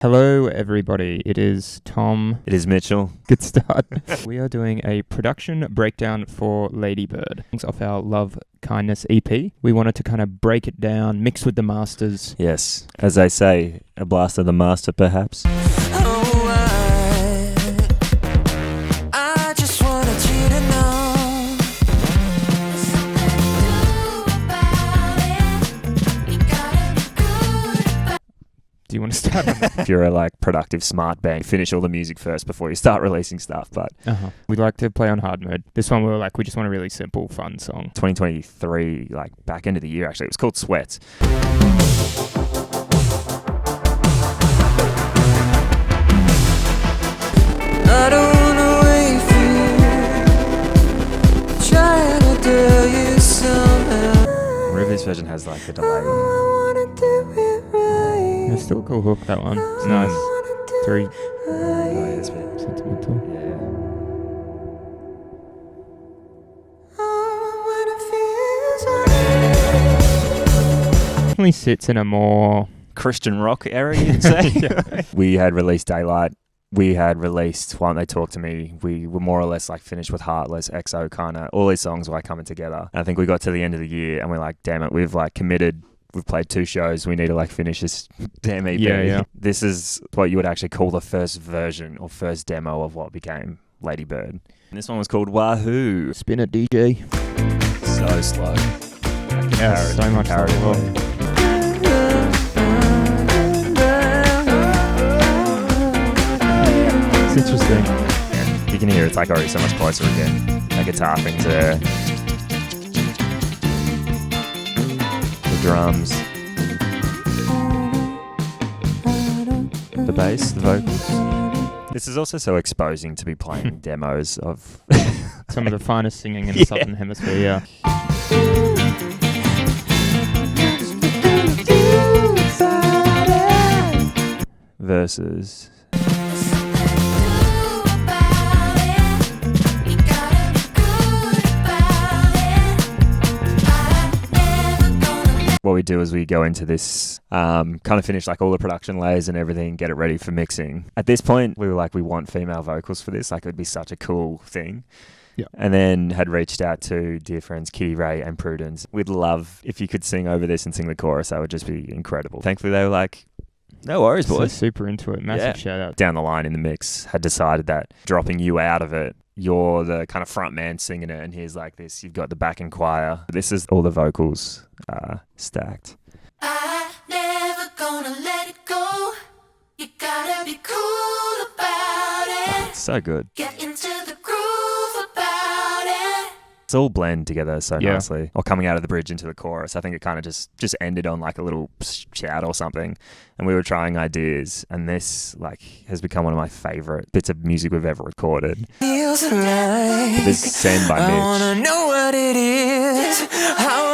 Hello, everybody. It is Tom. It is Mitchell. Good start. We are doing a production breakdown for Ladybird off our Love Kindness EP. We wanted to kind of break it down, mix with the masters. Yes, as they say, a blast of the master, perhaps. I just wanted you to know. Do you want to start on that? If you're a productive smart band, finish all the music first before you start releasing stuff. But We like to play on hard mode. This one we just want a really simple, fun song. 2023, back end of the year actually, it was called Sweats. I don't wanna wait for you, trying to tell you somehow. This version has a delay. I wanna do it right. It's still a cool hook, that one. It's nice. It's very Oh, yeah, it's a bit. sentimental. Yeah. Oh, when it feels right. Definitely sits in a more... Christian rock era, you'd say. Yeah. We had released Daylight. We had released Why Don't They Talk to Me. We were more or less finished with Heartless, EXO kind of. All these songs were coming together. And I think we got to the end of the year and we're like, damn it, we've committed. We've played 2 shows. We need to finish this damn EP. Yeah. This is what you would actually call the first version or first demo of what became Ladybird. And this one was called Wahoo. Spin it, DJ. So slow. Yeah, so much Carried slower. away. It's interesting. You can hear it's already so much closer again. That guitar thing's there. The drums. The bass, the vocals. This is also so exposing to be playing demos of Some of the finest singing in the Southern Hemisphere, yeah. versus. What we do is we go into this, kind of finish all the production layers and everything, get it ready for mixing. At this point, we were we want female vocals for this. It would be such a cool thing. Yeah. And then had reached out to dear friends Kitty Ray and Prudns. We'd love if you could sing over this and sing the chorus. That would just be incredible. Thankfully, they were no worries, boys. So super into it. Massive shout out. Down the line in the mix, had decided that dropping you out of it, you're the kind of front man singing it, and here's this. You've got the backing choir. This is all the vocals stacked. I never gonna let it go. You gotta be cool about it. So good. Get into the groove about it. It's all blend together so Yeah. nicely. Or coming out of the bridge into the chorus. I think it kind of just ended on a little shout or something. And we were trying ideas, and this has become one of my favorite bits of music we've ever recorded. Feels right. This is Send by I Mitch. wanna know what it is. I want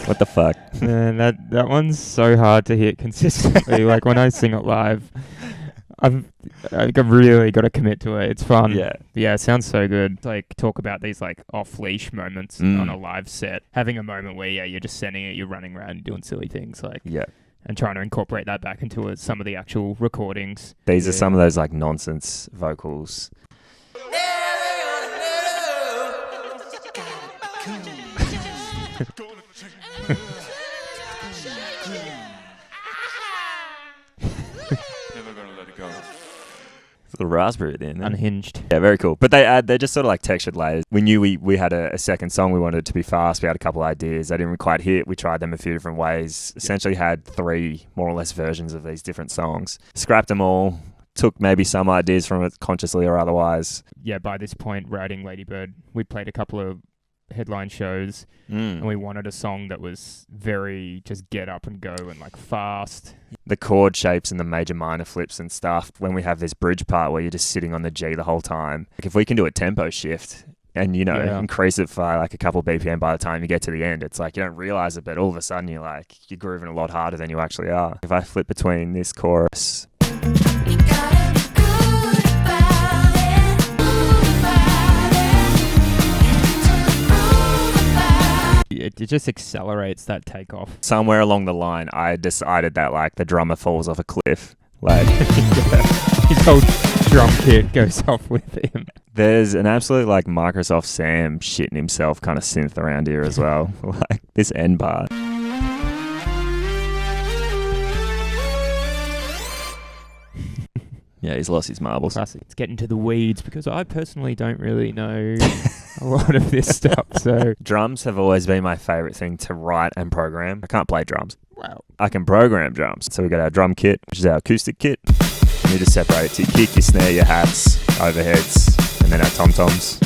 What the fuck? Man, that one's so hard to hit consistently. When I sing it live, I've really got to commit to it. It's fun. Yeah. Yeah, it sounds so good. Talk about these off-leash moments on a live set. Having a moment where you're just sending it, you're running around doing silly things Yeah. and trying to incorporate that back into some of the actual recordings. These are some of those nonsense vocals. The raspberry at the end. Unhinged. Yeah, very cool. But they're just sort of textured layers. We knew we had a second song. We wanted it to be fast. We had a couple ideas. They didn't quite hit. We tried them a few different ways. Essentially had 3 more or less versions of these different songs. Scrapped them all. Took maybe some ideas from it consciously or otherwise. Yeah, by this point, writing Ladybird, we played a couple of headline shows and we wanted a song that was very just get up and go and fast. The chord shapes and the major minor flips and stuff, when we have this bridge part where you're just sitting on the G the whole time, if we can do a tempo shift and increase it by a couple BPM by the time you get to the end, it's you don't realize it, but all of a sudden you're grooving a lot harder than you actually are. If I flip between this chorus You gotta be good about it. it just accelerates that takeoff. Somewhere along the line, I decided that like the drummer falls off a cliff. Like his whole drum kit goes off with him. There's an absolute like Microsoft Sam shitting himself kind of synth around here as well. Like this end part. Yeah, he's lost his marbles. Classic. Let's get into the weeds because I personally don't really know a lot of this stuff. So drums have always been my favorite thing to write and program. I can't play drums. wow. I can program drums. So we got our drum kit, which is our acoustic kit. You need to separate it to your kick, your snare, your hats, overheads, and then our tom-toms.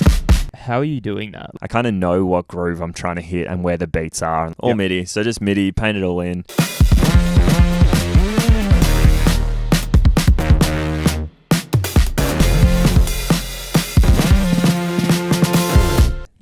How are you doing that? I kind of know what groove I'm trying to hit and where the beats are. All MIDI. So just MIDI, paint it all in.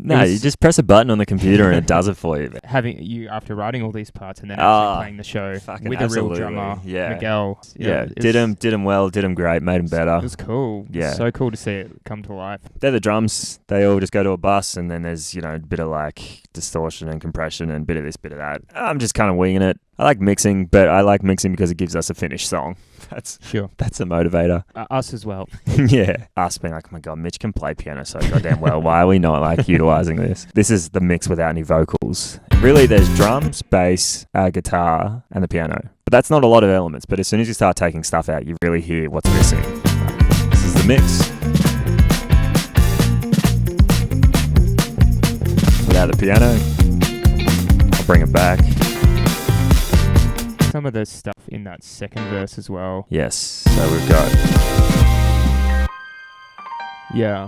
No, you just press a button on the computer and it does it for you. Having you after writing all these parts and then actually playing the show with a real drummer, Miguel. Yeah, did him well, did him great, made him better. It was cool. Yeah, so cool to see it come to life. They're the drums. They all just go to a bus, and then there's a bit of like distortion and compression and a bit of this, bit of that. I'm just kind of winging it. I like mixing, but I like mixing because it gives us a finished song. That's a motivator. Us as well. Yeah. Us being like, oh my God, Mitch can play piano so goddamn well. Why are we not like utilizing this? This is the mix without any vocals. Really, there's drums, bass, guitar, and the piano. But that's not a lot of elements. But as soon as you start taking stuff out, you really hear what's missing. This is the mix. Without the piano, I'll bring it back. Some of the stuff in that second verse as well. Yes. So we've got... Yeah.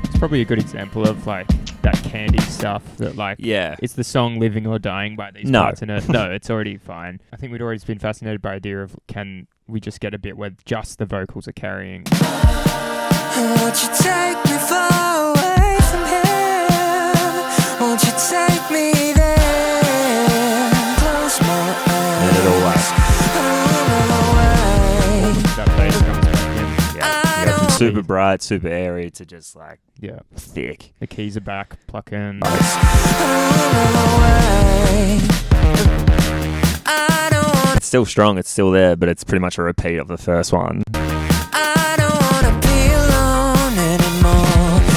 It's probably a good example of like that Candy stuff that like it's the song Living or Dying by these parts in it. No, it's already fine. I think we'd always been fascinated by the idea of can we just get a bit where just the vocals are carrying. Won't you take me far away from here? Won't you take me there? Close my eyes. And it all like... That bass comes back in. Yeah. You go from super bright, super airy to just like thick. The keys are back, pluck in. It's still strong, it's still there, but it's pretty much a repeat of the first one.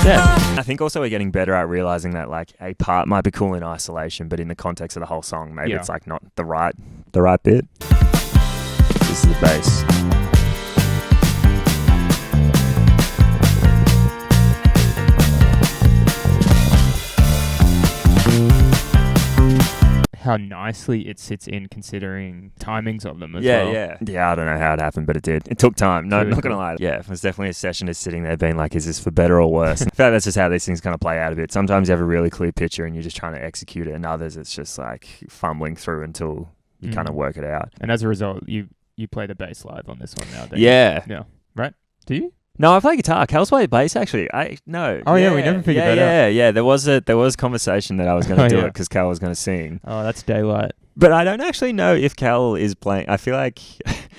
I think also we're getting better at realizing that like a part might be cool in isolation, but in the context of the whole song, maybe it's like not the right bit. This is the bass. How nicely it sits in considering timings of them as well. Yeah, I don't know how it happened, but it did. It took time. No, not gonna lie. Yeah, it was definitely a session just sitting there being like, is this for better or worse? In fact, that's just how these things kind of play out a bit. Sometimes you have a really clear picture and you're just trying to execute it, and others it's just like fumbling through until you kind of work it out. And as a result, you play the bass live on this one now, don't you? Yeah. Right? Do you? No, I play guitar. Cal's played bass actually. No. Oh yeah, we never figured that out. Yeah. There was conversation that I was going to do it because Cal was going to sing. Oh, that's daylight. But I don't actually know if Cal is playing. I feel like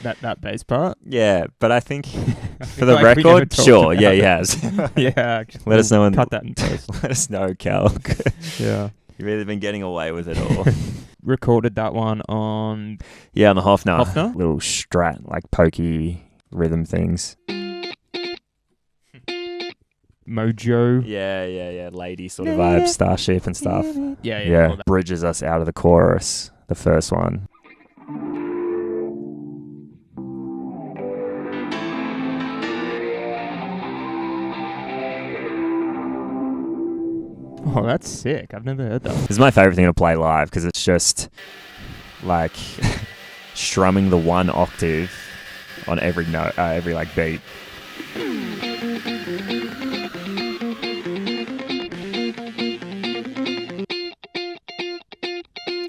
that bass part. Yeah, but I think for the record, sure. Yeah, he has. Yeah. Actually, let us know. Cut that in post. Let us know, Cal. Yeah. You've either been getting away with it or recorded that one on. Yeah, on the Hofner. Hofner? Little Strat, like pokey rhythm things. Mojo. Yeah. Lady sort of vibe, Starship and stuff. Yeah. Bridges us out of the chorus, the first one. Oh, that's sick. I've never heard that. This is my favorite thing to play live because it's just like strumming the one octave on every note, every like beat.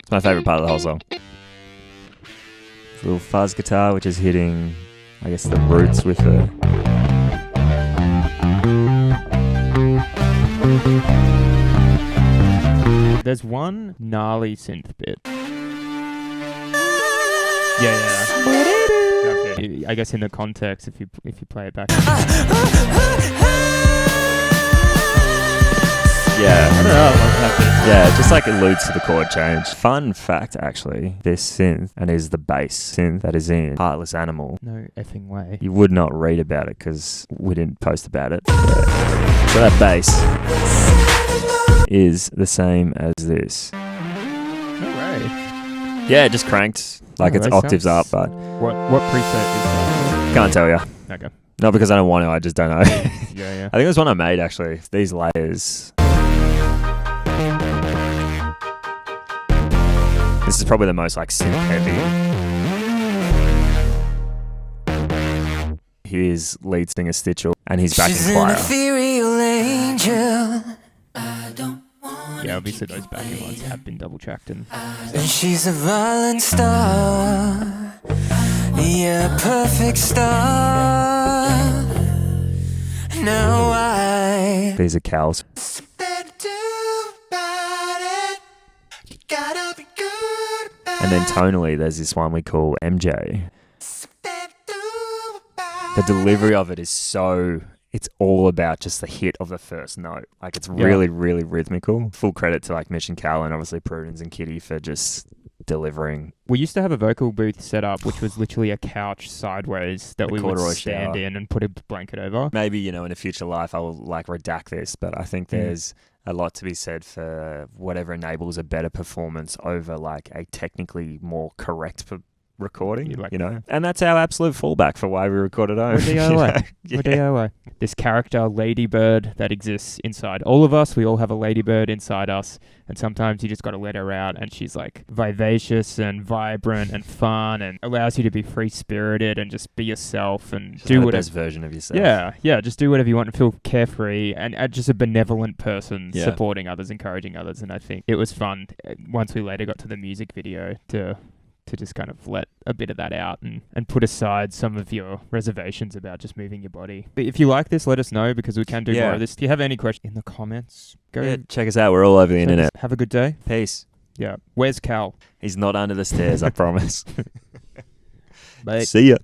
It's my favourite part of the whole song. It's a little fuzz guitar which is hitting, I guess, the roots with the... There's one gnarly synth bit. Yeah. I guess in the context, if you play it back. Yeah. I don't know. I love that Yeah, it just like alludes to the chord change. Fun fact, actually, this synth, and is the bass synth that is in Heartless Animal. bit. No effing way. You would not read about it because we didn't post about it. Yeah. So that bass is the same as this. No way. Yeah, it just cranked. Like it's that octaves up, sounds- but What preset is that? can't tell you. Okay. Not because I don't want to, I just don't know. Yeah. I think it was one I made actually. These layers. This is probably the most like synth heavy. Here's lead singer Stitchell and his backing She's an choir. ethereal angel, Yeah, obviously those backing ones have been double tracked and and she's a violent star. Yeah, perfect star. Now I These are Cal's. better do about it. You gotta be good about And then tonally, there's this one we call MJ. better do about The delivery of it is so... It's all about just the hit of the first note. Like, it's really, really rhythmical. Full credit to, like, Mitch and Cal and obviously Prudns and Kitty for just delivering. we used to have a vocal booth set up, which was literally a couch sideways that A we would corduroy stand shower. in and put a blanket over. Maybe, you know, in a future life, I'll, like, redact this, but I think there's a lot to be said for whatever enables a better performance over, like, a technically more correct recording, you know? And that's our absolute fallback for why we record at home. We're DIY. We're DIY. This character, Ladybird, that exists inside all of us. We all have a Ladybird inside us. And sometimes you just got to let her out. And she's like vivacious and vibrant and fun and allows you to be free-spirited and just be yourself and do the whatever. best version of yourself. Yeah, just do whatever you want and feel carefree and just a benevolent person supporting others, encouraging others. And I think it was fun once we later got to the music video to just kind of let a bit of that out and put aside some of your reservations about just moving your body. But if you like this, let us know because we can do more of this. If you have any questions in the comments, go check us out. We're all over the internet. Have a good day. Peace. Yeah. Where's Cal? He's not under the stairs, I promise. Bye. See ya.